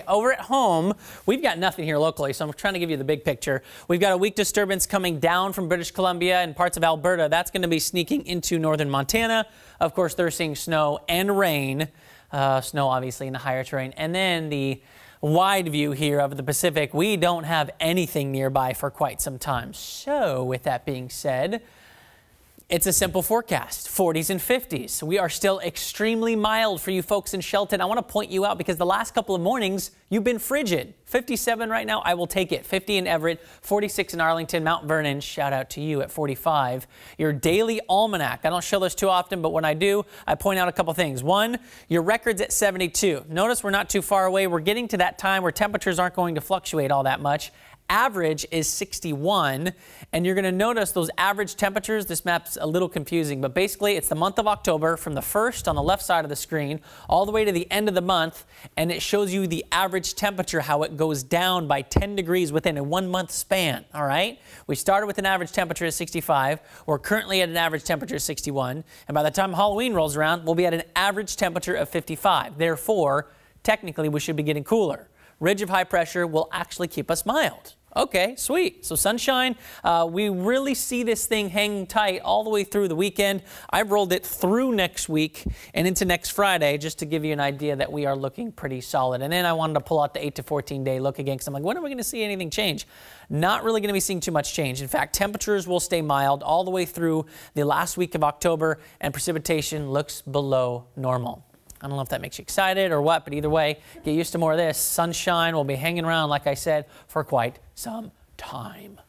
Over at home, we've got nothing here locally, so I'm trying to give you the big picture. We've got a weak disturbance coming down from British Columbia and parts of Alberta. That's going to be sneaking into northern Montana. Of course, they're seeing snow and rain. Snow, obviously, in the higher terrain. And then the wide view here of the Pacific, we don't have anything nearby for quite some time. So, with that being said, it's a simple forecast, 40s and 50s. We are still extremely mild for you folks in Shelton. I want to point you out because the last couple of mornings, you've been frigid. 57 right now, I will take it. 50 in Everett, 46 in Arlington, Mount Vernon, shout out to you at 45. Your daily almanac, I don't show this too often, but when I do, I point out a couple things. One, your record's at 72. Notice we're not too far away. We're getting to that time where temperatures aren't going to fluctuate all that much. Average is 61, and you're going to notice those average temperatures. This map's a little confusing, but basically it's the month of October from the 1st on the left side of the screen all the way to the end of the month, and it shows you the average temperature, how it goes down by 10 degrees within a 1 month span. All right, we started with an average temperature of 65. We're currently at an average temperature of 61, and by the time Halloween rolls around, we'll be at an average temperature of 55. Therefore, technically, we should be getting cooler. Ridge of high pressure will actually keep us mild. Okay, sweet. So sunshine, we really see this thing hanging tight all the way through the weekend. I've rolled it through next week and into next Friday just to give you an idea that we are looking pretty solid. And then I wanted to pull out the 8 to 14 day look again because I'm like, when are we going to see anything change? Not really going to be seeing too much change. In fact, temperatures will stay mild all the way through the last week of October, and precipitation looks below normal. I don't know if that makes you excited or what, but either way, get used to more of this. Sunshine will be hanging around, like I said, for quite some time.